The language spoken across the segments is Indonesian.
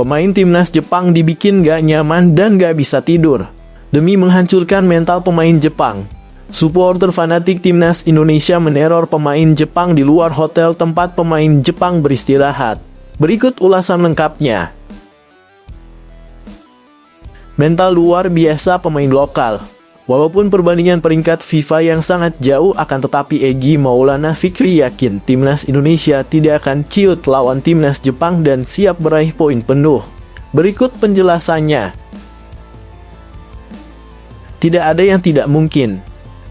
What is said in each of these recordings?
Pemain timnas Jepang dibikin gak nyaman dan gak bisa tidur demi menghancurkan mental pemain Jepang. Supporter fanatik timnas Indonesia meneror pemain Jepang di luar hotel tempat pemain Jepang beristirahat. Berikut ulasan lengkapnya. Mental luar biasa pemain lokal. Walaupun perbandingan peringkat FIFA yang sangat jauh, akan tetapi Egy Maulana Fikri yakin timnas Indonesia tidak akan ciut lawan timnas Jepang dan siap meraih poin penuh. Berikut penjelasannya. Tidak ada yang tidak mungkin.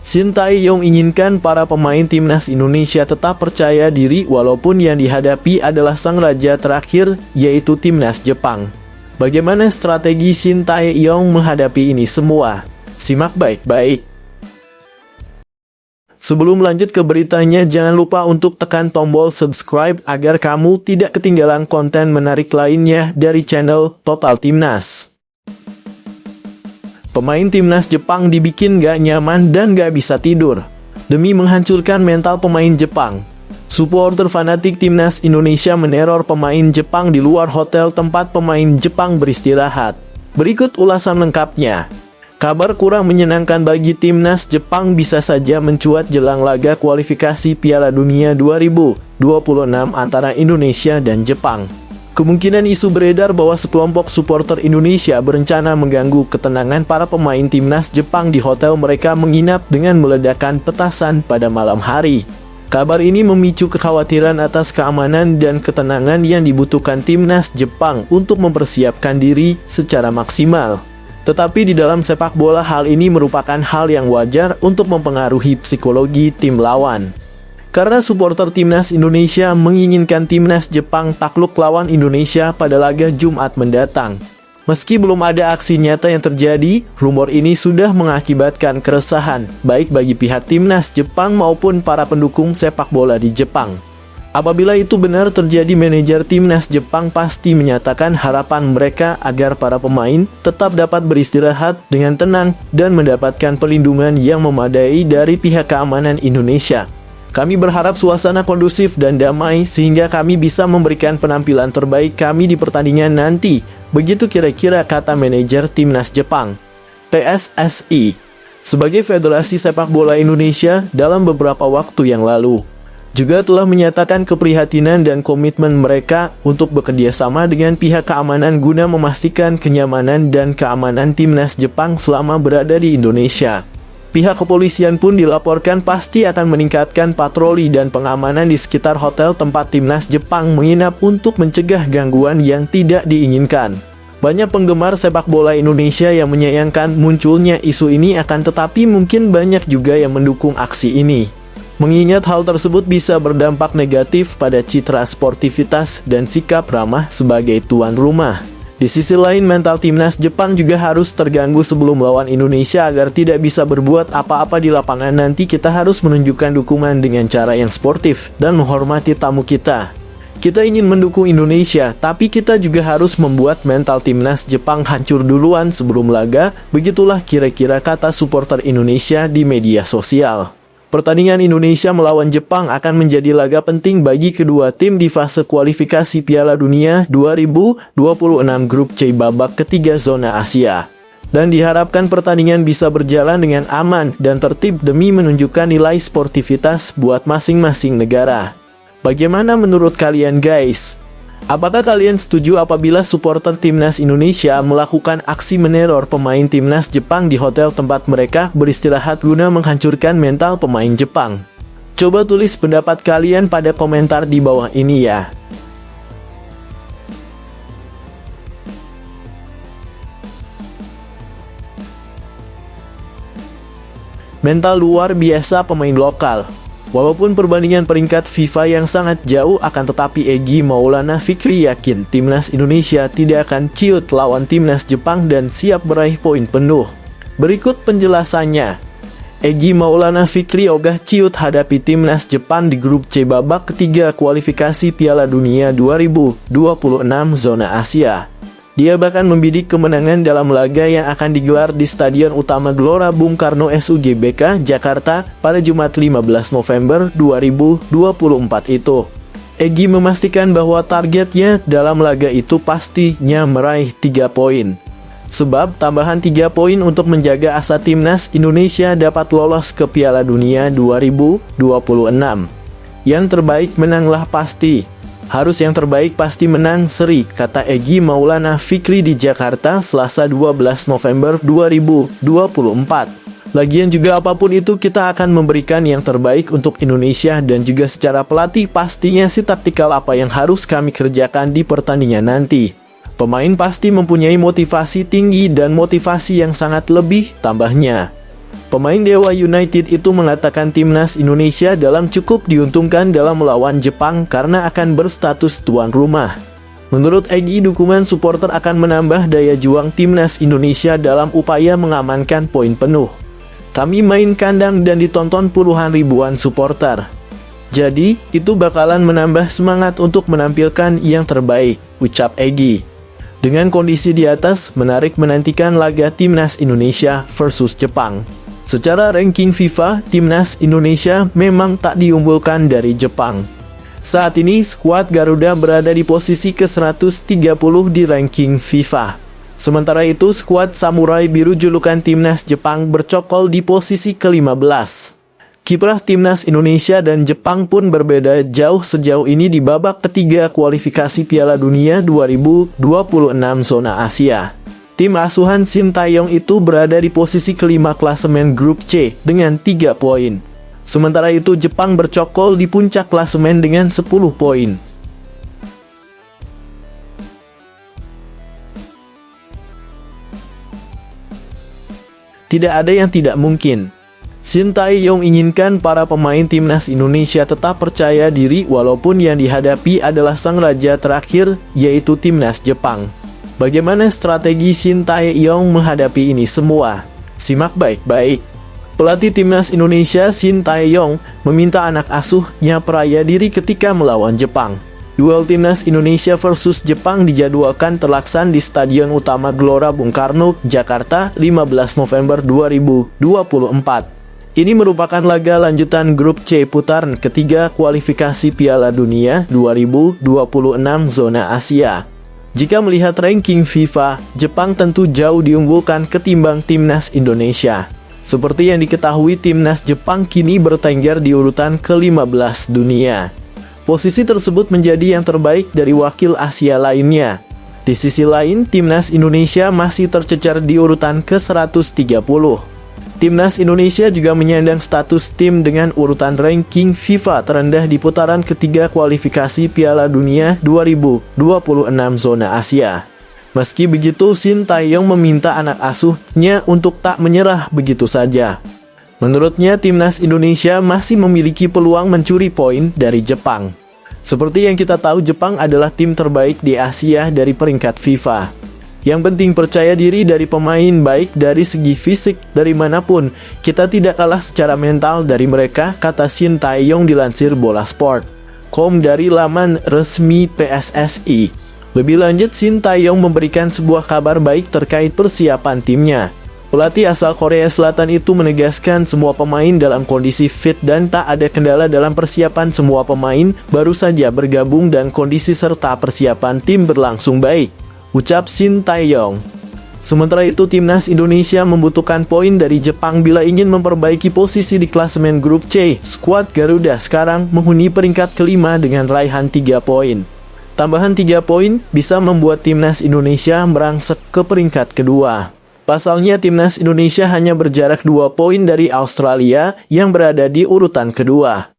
Shin Tae-yong inginkan para pemain timnas Indonesia tetap percaya diri walaupun yang dihadapi adalah sang raja terakhir, yaitu timnas Jepang. Bagaimana strategi Shin Tae-yong menghadapi ini semua? Simak baik-baik. Sebelum lanjut ke beritanya, jangan lupa untuk tekan tombol subscribe agar kamu tidak ketinggalan konten menarik lainnya dari channel Total Timnas. Pemain timnas Jepang dibikin gak nyaman dan gak bisa tidur demi menghancurkan mental pemain Jepang. Supporter fanatik timnas Indonesia meneror pemain Jepang di luar hotel tempat pemain Jepang beristirahat. Berikut ulasan lengkapnya. Kabar kurang menyenangkan bagi timnas Jepang bisa saja mencuat jelang laga kualifikasi Piala Dunia 2026 antara Indonesia dan Jepang. Kemungkinan isu beredar bahwa sekelompok supporter Indonesia berencana mengganggu ketenangan para pemain timnas Jepang di hotel mereka menginap dengan meledakkan petasan pada malam hari. Kabar ini memicu kekhawatiran atas keamanan dan ketenangan yang dibutuhkan timnas Jepang untuk mempersiapkan diri secara maksimal. Tetapi di dalam sepak bola hal ini merupakan hal yang wajar untuk mempengaruhi psikologi tim lawan. Karena supporter timnas Indonesia menginginkan timnas Jepang takluk lawan Indonesia pada laga Jumat mendatang. Meski belum ada aksi nyata yang terjadi, rumor ini sudah mengakibatkan keresahan, baik bagi pihak timnas Jepang maupun para pendukung sepak bola di Jepang. Apabila itu benar terjadi, manajer timnas Jepang pasti menyatakan harapan mereka agar para pemain tetap dapat beristirahat dengan tenang dan mendapatkan perlindungan yang memadai dari pihak keamanan Indonesia. Kami berharap suasana kondusif dan damai sehingga kami bisa memberikan penampilan terbaik kami di pertandingan nanti. Begitu kira-kira kata manajer timnas Jepang. PSSI sebagai Federasi Sepak Bola Indonesia dalam beberapa waktu yang lalu juga telah menyatakan keprihatinan dan komitmen mereka untuk bekerjasama dengan pihak keamanan guna memastikan kenyamanan dan keamanan timnas Jepang selama berada di Indonesia. Pihak kepolisian pun dilaporkan pasti akan meningkatkan patroli dan pengamanan di sekitar hotel tempat timnas Jepang menginap untuk mencegah gangguan yang tidak diinginkan. Banyak penggemar sepak bola Indonesia yang menyayangkan munculnya isu ini, akan tetapi mungkin banyak juga yang mendukung aksi ini. Mengingat hal tersebut bisa berdampak negatif pada citra sportivitas dan sikap ramah sebagai tuan rumah. Di sisi lain, mental timnas Jepang juga harus terganggu sebelum melawan Indonesia agar tidak bisa berbuat apa-apa di lapangan nanti. Kita harus menunjukkan dukungan dengan cara yang sportif dan menghormati tamu kita. Kita ingin mendukung Indonesia, tapi kita juga harus membuat mental timnas Jepang hancur duluan sebelum laga. Begitulah kira-kira kata supporter Indonesia di media sosial. Pertandingan Indonesia melawan Jepang akan menjadi laga penting bagi kedua tim di fase kualifikasi Piala Dunia 2026 Grup C babak ketiga zona Asia. Dan diharapkan pertandingan bisa berjalan dengan aman dan tertib demi menunjukkan nilai sportivitas buat masing-masing negara. Bagaimana menurut kalian guys? Apakah kalian setuju apabila supporter timnas Indonesia melakukan aksi meneror pemain timnas Jepang di hotel tempat mereka beristirahat guna menghancurkan mental pemain Jepang? Coba tulis pendapat kalian pada komentar di bawah ini ya. Mental luar biasa pemain lokal. Walaupun perbandingan peringkat FIFA yang sangat jauh, akan tetapi Egy Maulana Fikri yakin timnas Indonesia tidak akan ciut lawan timnas Jepang dan siap meraih poin penuh. Berikut penjelasannya. Egy Maulana Fikri ogah ciut hadapi timnas Jepang di grup C babak ketiga kualifikasi Piala Dunia 2026 zona Asia. Dia bahkan membidik kemenangan dalam laga yang akan digelar di Stadion Utama Gelora Bung Karno SUGBK, Jakarta pada Jumat 15 November 2024 itu. Egy memastikan bahwa targetnya dalam laga itu pastinya meraih 3 poin. Sebab tambahan 3 poin untuk menjaga asa timnas Indonesia dapat lolos ke Piala Dunia 2026. Yang terbaik menanglah pasti. Harus yang terbaik pasti menang seri, kata Egy Maulana Fikri di Jakarta, Selasa 12 November 2024. Lagian juga apapun itu kita akan memberikan yang terbaik untuk Indonesia dan juga secara pelatih pastinya si taktikal apa yang harus kami kerjakan di pertandingan nanti. Pemain pasti mempunyai motivasi tinggi dan motivasi yang sangat lebih, tambahnya. Pemain Dewa United itu mengatakan timnas Indonesia dalam cukup diuntungkan dalam melawan Jepang karena akan berstatus tuan rumah. Menurut Egy, dukungan supporter akan menambah daya juang timnas Indonesia dalam upaya mengamankan poin penuh. Kami main kandang dan ditonton puluhan ribuan supporter. Jadi, itu bakalan menambah semangat untuk menampilkan yang terbaik, ucap Egy. Dengan kondisi di atas, menarik menantikan laga timnas Indonesia versus Jepang. Secara ranking FIFA, timnas Indonesia memang tak diunggulkan dari Jepang. Saat ini, skuad Garuda berada di posisi ke-130 di ranking FIFA. Sementara itu, skuad Samurai Biru julukan timnas Jepang bercokol di posisi ke-15. Kiprah timnas Indonesia dan Jepang pun berbeda jauh sejauh ini di babak ketiga kualifikasi Piala Dunia 2026 zona Asia. Tim asuhan Shin Tae-yong itu berada di posisi kelima klasemen grup C dengan 3 poin. Sementara itu Jepang bercokol di puncak klasemen dengan 10 poin. Tidak ada yang tidak mungkin. Shin Tae-yong inginkan para pemain timnas Indonesia tetap percaya diri walaupun yang dihadapi adalah sang raja terakhir, yaitu timnas Jepang. Bagaimana strategi Shin Tae-yong menghadapi ini semua? Simak baik-baik. Pelatih timnas Indonesia Shin Tae-yong meminta anak asuhnya percaya diri ketika melawan Jepang. Duel timnas Indonesia versus Jepang dijadwalkan terlaksana di Stadion Utama Gelora Bung Karno, Jakarta, 15 November 2024. Ini merupakan laga lanjutan grup C putaran ketiga kualifikasi Piala Dunia 2026 zona Asia. Jika melihat ranking FIFA, Jepang tentu jauh diunggulkan ketimbang timnas Indonesia. Seperti yang diketahui, timnas Jepang kini bertengger di urutan ke-15 dunia. Posisi tersebut menjadi yang terbaik dari wakil Asia lainnya. Di sisi lain, timnas Indonesia masih tercecer di urutan ke-130. Timnas Indonesia juga menyandang status tim dengan urutan ranking FIFA terendah di putaran ketiga kualifikasi Piala Dunia 2026 zona Asia. Meski begitu, Shin Tae-yong meminta anak asuhnya untuk tak menyerah begitu saja. Menurutnya, timnas Indonesia masih memiliki peluang mencuri poin dari Jepang. Seperti yang kita tahu, Jepang adalah tim terbaik di Asia dari peringkat FIFA. Yang penting percaya diri dari pemain, baik dari segi fisik, dari manapun. Kita tidak kalah secara mental dari mereka, kata Shin Tae-yong dilansir Bola Sport.com dari laman resmi PSSI. Lebih lanjut, Shin Tae-yong memberikan sebuah kabar baik terkait persiapan timnya. Pelatih asal Korea Selatan itu menegaskan semua pemain dalam kondisi fit dan tak ada kendala dalam persiapan. Semua pemain baru saja bergabung dan kondisi serta persiapan tim berlangsung baik, ucap Shin Tae-yong. Sementara itu, timnas Indonesia membutuhkan poin dari Jepang bila ingin memperbaiki posisi di klasemen grup C. Skuad Garuda sekarang menghuni peringkat kelima dengan raihan 3 poin. Tambahan 3 poin bisa membuat timnas Indonesia merangsek ke peringkat kedua. Pasalnya, timnas Indonesia hanya berjarak 2 poin dari Australia yang berada di urutan kedua.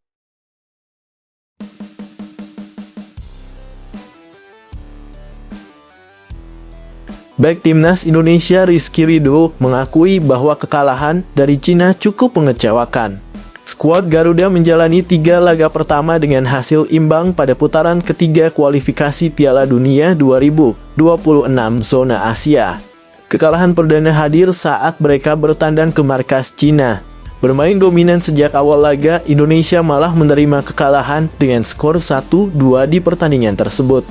Bek timnas Indonesia Rizky Ridho mengakui bahwa kekalahan dari Cina cukup mengecewakan. Skuad Garuda menjalani 3 laga pertama dengan hasil imbang pada putaran ketiga kualifikasi Piala Dunia 2026 zona Asia. Kekalahan perdana hadir saat mereka bertandang ke markas Cina. Bermain dominan sejak awal laga, Indonesia malah menerima kekalahan dengan skor 1-2 di pertandingan tersebut.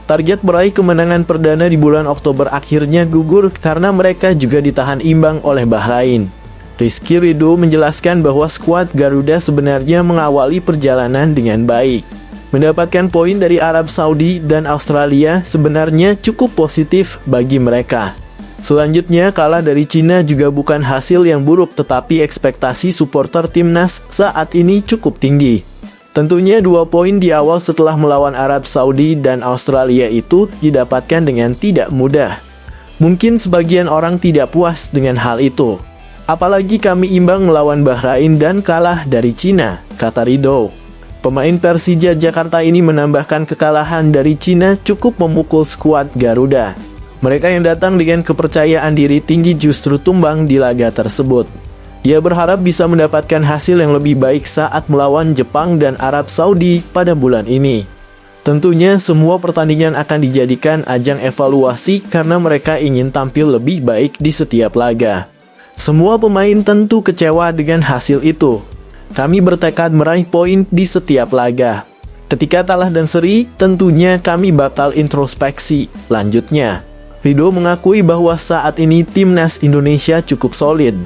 Target meraih kemenangan perdana di bulan Oktober akhirnya gugur karena mereka juga ditahan imbang oleh Bahrain. Rizky Ridho menjelaskan bahwa skuad Garuda sebenarnya mengawali perjalanan dengan baik. Mendapatkan poin dari Arab Saudi dan Australia sebenarnya cukup positif bagi mereka. Selanjutnya, kalah dari Cina juga bukan hasil yang buruk, tetapi ekspektasi supporter timnas saat ini cukup tinggi. Tentunya 2 poin di awal setelah melawan Arab Saudi dan Australia itu didapatkan dengan tidak mudah. Mungkin sebagian orang tidak puas dengan hal itu. Apalagi kami imbang melawan Bahrain dan kalah dari Cina, kata Ridho. Pemain Persija Jakarta ini menambahkan kekalahan dari Cina cukup memukul skuad Garuda. Mereka yang datang dengan kepercayaan diri tinggi justru tumbang di laga tersebut. Ia berharap bisa mendapatkan hasil yang lebih baik saat melawan Jepang dan Arab Saudi pada bulan ini. Tentunya semua pertandingan akan dijadikan ajang evaluasi karena mereka ingin tampil lebih baik di setiap laga. Semua pemain tentu kecewa dengan hasil itu. Kami bertekad meraih poin di setiap laga. Ketika kalah dan seri, tentunya kami bakal introspeksi. Lanjutnya, Ridho mengakui bahwa saat ini timnas Indonesia cukup solid.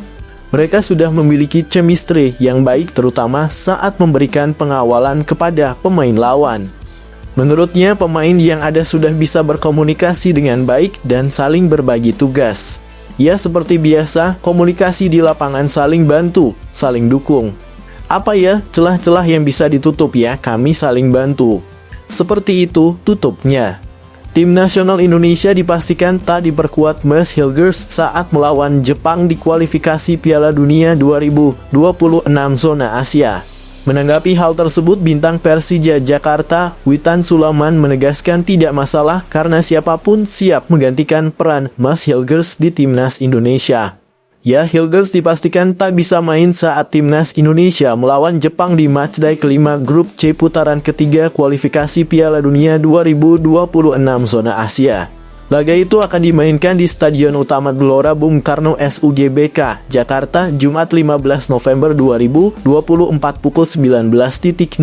Mereka sudah memiliki chemistry yang baik terutama saat memberikan pengawalan kepada pemain lawan. Menurutnya, pemain yang ada sudah bisa berkomunikasi dengan baik dan saling berbagi tugas. Ya, seperti biasa, komunikasi di lapangan saling bantu, saling dukung. Apa ya celah-celah yang bisa ditutup ya, kami saling bantu. Seperti itu tutupnya. Tim nasional Indonesia dipastikan tak diperkuat Mas Hilgers saat melawan Jepang di kualifikasi Piala Dunia 2026 zona Asia. Menanggapi hal tersebut, bintang Persija Jakarta, Witan Sulaiman menegaskan tidak masalah karena siapapun siap menggantikan peran Mas Hilgers di timnas Indonesia. Ya, Hilgers dipastikan tak bisa main saat timnas Indonesia melawan Jepang di matchday kelima grup C putaran ketiga kualifikasi Piala Dunia 2026 zona Asia. Laga itu akan dimainkan di Stadion Utama Gelora Bung Karno SUGBK, Jakarta, Jumat 15 November 2024 pukul 19.00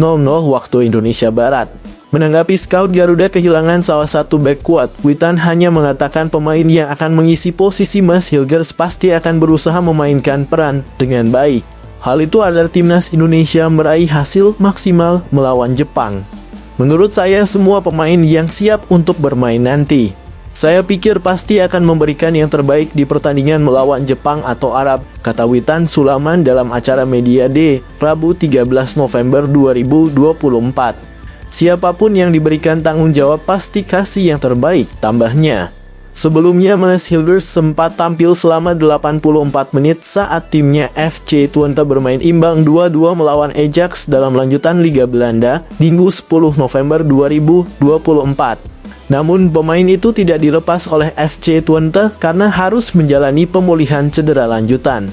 waktu Indonesia Barat. Menanggapi scout Garuda kehilangan salah satu bek kuat, Witan hanya mengatakan pemain yang akan mengisi posisi Mas Hilgers pasti akan berusaha memainkan peran dengan baik. Hal itu agar timnas Indonesia meraih hasil maksimal melawan Jepang. Menurut saya semua pemain yang siap untuk bermain nanti. Saya pikir pasti akan memberikan yang terbaik di pertandingan melawan Jepang atau Arab, kata Witan Sulaiman dalam acara Media Day, Rabu 13 November 2024. Siapapun yang diberikan tanggung jawab pasti kasih yang terbaik, tambahnya. Sebelumnya, Mas Hilgers sempat tampil selama 84 menit saat timnya FC Twente bermain imbang 2-2 melawan Ajax dalam lanjutan Liga Belanda, Minggu 10 November 2024. Namun, pemain itu tidak dilepas oleh FC Twente karena harus menjalani pemulihan cedera lanjutan.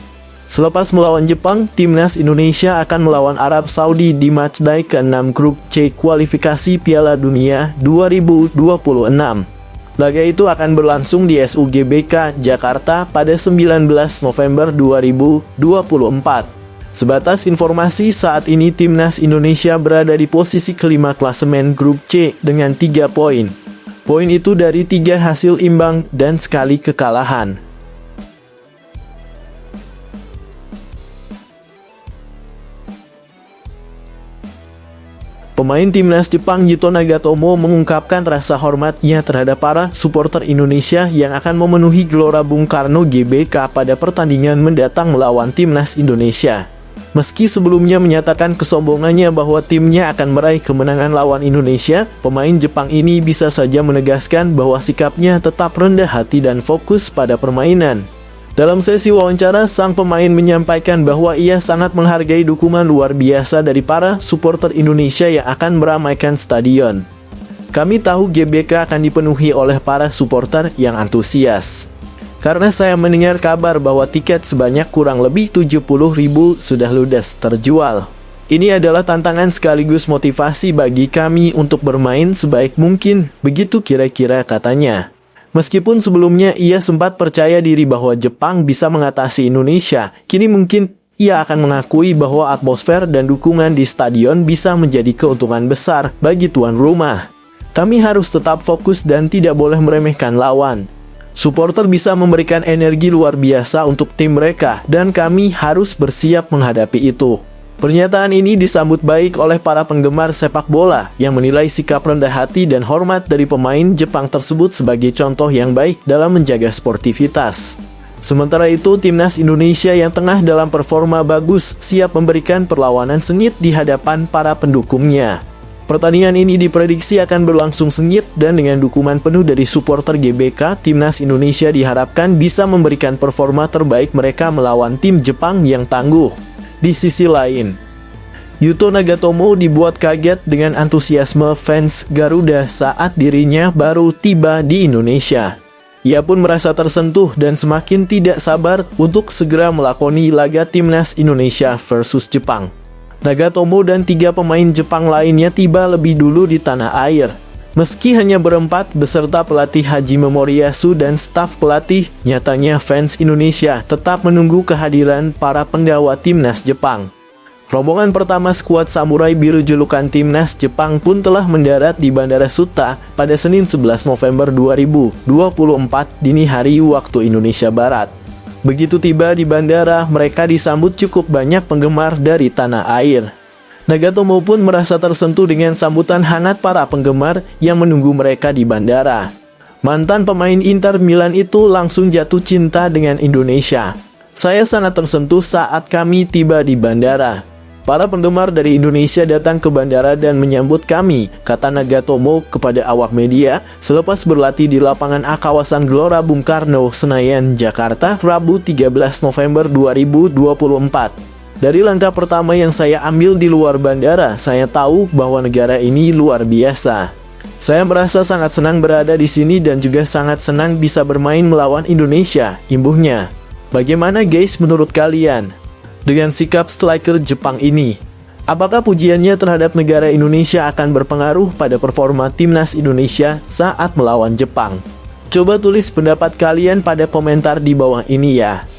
Selepas melawan Jepang, timnas Indonesia akan melawan Arab Saudi di matchday ke-6 grup C kualifikasi Piala Dunia 2026. Laga itu akan berlangsung di SUGBK Jakarta pada 19 November 2024. Sebatas informasi, saat ini timnas Indonesia berada di posisi kelima klasemen grup C dengan 3 poin. Poin itu dari 3 hasil imbang dan sekali kekalahan. Pemain timnas Jepang Yuto Nagatomo mengungkapkan rasa hormatnya terhadap para supporter Indonesia yang akan memenuhi Gelora Bung Karno GBK pada pertandingan mendatang melawan timnas Indonesia. Meski sebelumnya menyatakan kesombongannya bahwa timnya akan meraih kemenangan lawan Indonesia, pemain Jepang ini bisa saja menegaskan bahwa sikapnya tetap rendah hati dan fokus pada permainan. Dalam sesi wawancara, sang pemain menyampaikan bahwa ia sangat menghargai dukungan luar biasa dari para supporter Indonesia yang akan meramaikan stadion. Kami tahu GBK akan dipenuhi oleh para supporter yang antusias. Karena saya mendengar kabar bahwa tiket sebanyak kurang lebih 70.000 sudah ludes terjual. Ini adalah tantangan sekaligus motivasi bagi kami untuk bermain sebaik mungkin, begitu kira-kira katanya. Meskipun sebelumnya ia sempat percaya diri bahwa Jepang bisa mengatasi Indonesia, kini mungkin ia akan mengakui bahwa atmosfer dan dukungan di stadion bisa menjadi keuntungan besar bagi tuan rumah. Kami harus tetap fokus dan tidak boleh meremehkan lawan. Supporter bisa memberikan energi luar biasa untuk tim mereka dan kami harus bersiap menghadapi itu. Pernyataan ini disambut baik oleh para penggemar sepak bola yang menilai sikap rendah hati dan hormat dari pemain Jepang tersebut sebagai contoh yang baik dalam menjaga sportivitas. Sementara itu, timnas Indonesia yang tengah dalam performa bagus siap memberikan perlawanan sengit di hadapan para pendukungnya. Pertandingan ini diprediksi akan berlangsung sengit dan dengan dukungan penuh dari supporter GBK, timnas Indonesia diharapkan bisa memberikan performa terbaik mereka melawan tim Jepang yang tangguh. Di sisi lain, Yuto Nagatomo dibuat kaget dengan antusiasme fans Garuda saat dirinya baru tiba di Indonesia. Ia pun merasa tersentuh dan semakin tidak sabar untuk segera melakoni laga timnas Indonesia versus Jepang. Nagatomo dan 3 pemain Jepang lainnya tiba lebih dulu di tanah air. Meski hanya berempat beserta pelatih Hajime Moriyasu dan staf pelatih, nyatanya fans Indonesia tetap menunggu kehadiran para penggawa timnas Jepang. Rombongan pertama skuad Samurai Biru julukan timnas Jepang pun telah mendarat di Bandara Suta pada Senin 11 November 2024 dini hari waktu Indonesia Barat. Begitu tiba di bandara, mereka disambut cukup banyak penggemar dari tanah air. Nagatomo pun merasa tersentuh dengan sambutan hangat para penggemar yang menunggu mereka di bandara. Mantan pemain Inter Milan itu langsung jatuh cinta dengan Indonesia. Saya sangat tersentuh saat kami tiba di bandara. Para penggemar dari Indonesia datang ke bandara dan menyambut kami, kata Nagatomo kepada awak media selepas berlatih di lapangan A kawasan Gelora Bung Karno, Senayan, Jakarta, Rabu 13 November 2024. Dari langkah pertama yang saya ambil di luar bandara, saya tahu bahwa negara ini luar biasa. Saya merasa sangat senang berada di sini dan juga sangat senang bisa bermain melawan Indonesia, imbuhnya. Bagaimana guys menurut kalian dengan sikap striker Jepang ini? Apakah pujiannya terhadap negara Indonesia akan berpengaruh pada performa timnas Indonesia saat melawan Jepang? Coba tulis pendapat kalian pada komentar di bawah ini ya.